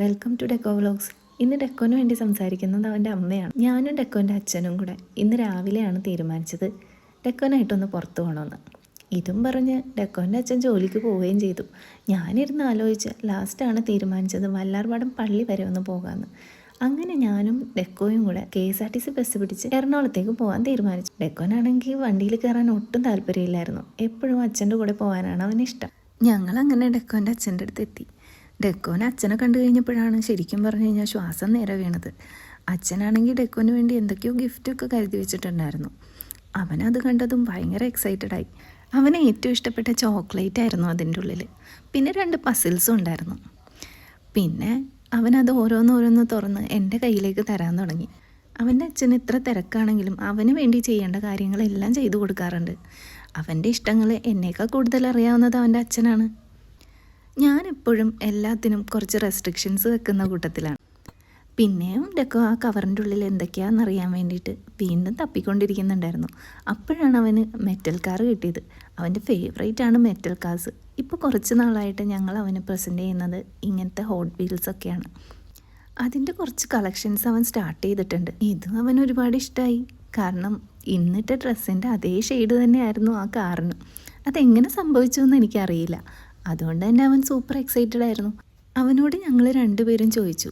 Welcome to deco vlogs. ഇന്ന് ഡെക്കോന് വേണ്ടി സംസാരിക്കുന്നത് അവൻ്റെ അമ്മയാണ്. ഞാനും ഡെക്കോൻ്റെ അച്ഛനും കൂടെ ഇന്ന് രാവിലെയാണ് തീരുമാനിച്ചത് ഡെക്കോനായിട്ടൊന്ന് പുറത്തു പോകണമെന്ന്. ഇതും പറഞ്ഞ് ഡെക്കോൻ്റെ അച്ഛൻ ജോലിക്ക് പോവുകയും ചെയ്തു. ഞാനിരുന്ന് ആലോചിച്ച് ലാസ്റ്റാണ് തീരുമാനിച്ചത് വല്ലാർപാടം പള്ളി വരെ ഒന്ന് പോകാമെന്ന്. അങ്ങനെ ഞാനും ഡെക്കോയും കൂടെ KSRTC ബസ് പിടിച്ച് എറണാകുളത്തേക്ക് പോകാൻ തീരുമാനിച്ചു. ഡെക്കോനാണെങ്കിൽ വണ്ടിയിൽ കയറാൻ ഒട്ടും താല്പര്യമില്ലായിരുന്നു. എപ്പോഴും അച്ഛൻ്റെ കൂടെ പോകാനാണ് അവനിഷ്ടം. ഞങ്ങളങ്ങനെ ഡെക്കോൻ്റെ അച്ഛൻ്റെ അടുത്ത് എത്തി. ഡെക്കോനെ അച്ഛനെ കണ്ടു കഴിഞ്ഞപ്പോഴാണ് ശരിക്കും പറഞ്ഞു കഴിഞ്ഞാൽ ശ്വാസം നേരെ വീണത്. അച്ഛനാണെങ്കിൽ ഡെക്കോന് വേണ്ടി എന്തൊക്കെയോ ഗിഫ്റ്റൊക്കെ കരുതി വെച്ചിട്ടുണ്ടായിരുന്നു. അവനത് കണ്ടതും ഭയങ്കര എക്സൈറ്റഡായി. അവന് ഏറ്റവും ഇഷ്ടപ്പെട്ട ചോക്ലേറ്റ് ആയിരുന്നു അതിൻ്റെ ഉള്ളിൽ. പിന്നെ 2 പസിൽസും ഉണ്ടായിരുന്നു. പിന്നെ അവനത് ഓരോന്നോരോന്ന് തുറന്ന് എൻ്റെ കയ്യിലേക്ക് തരാൻ തുടങ്ങി. അവൻ്റെ അച്ഛൻ ഇത്ര തിരക്കാണെങ്കിലും അവന് വേണ്ടി ചെയ്യേണ്ട കാര്യങ്ങളെല്ലാം ചെയ്തു കൊടുക്കാറുണ്ട്. അവൻ്റെ ഇഷ്ടങ്ങൾ എന്നേക്കാൾ കൂടുതൽ അറിയാവുന്നത് അവൻ്റെ അച്ഛനാണ്. ഞാനെപ്പോഴും എല്ലാത്തിനും കുറച്ച് റെസ്ട്രിക്ഷൻസ് വെക്കുന്ന കൂട്ടത്തിലാണ്. പിന്നെയും ഡെക്കോ ആ കവറിൻ്റെ ഉള്ളിൽ എന്തൊക്കെയാണെന്ന് അറിയാൻ വേണ്ടിയിട്ട് വീണ്ടും തപ്പിക്കൊണ്ടിരിക്കുന്നുണ്ടായിരുന്നു. അപ്പോഴാണ് അവന് മെറ്റൽ കാർ കിട്ടിയത്. അവൻ്റെ ഫേവറേറ്റ് ആണ് മെറ്റൽ കാർസ്. ഇപ്പോൾ കുറച്ച് നാളായിട്ട് ഞങ്ങൾ അവന് പ്രസൻറ്റ് ചെയ്യുന്നത് ഇങ്ങനത്തെ ഹോട്ട് വീൽസൊക്കെയാണ്. അതിൻ്റെ കുറച്ച് കളക്ഷൻസ് അവൻ സ്റ്റാർട്ട് ചെയ്തിട്ടുണ്ട്. ഇതും അവന് ഒരുപാട് ഇഷ്ടമായി. കാരണം ഇന്നിട്ട ഡ്രസ്സിൻ്റെ അതേ ഷെയ്ഡ് തന്നെയായിരുന്നു ആ കാറിന്. അതെങ്ങനെ സംഭവിച്ചു എന്ന് എനിക്കറിയില്ല. അതുകൊണ്ട് തന്നെ അവൻ സൂപ്പർ എക്സൈറ്റഡ് ആയിരുന്നു. അവനോട് ഞങ്ങൾ 2 പേരും ചോദിച്ചു,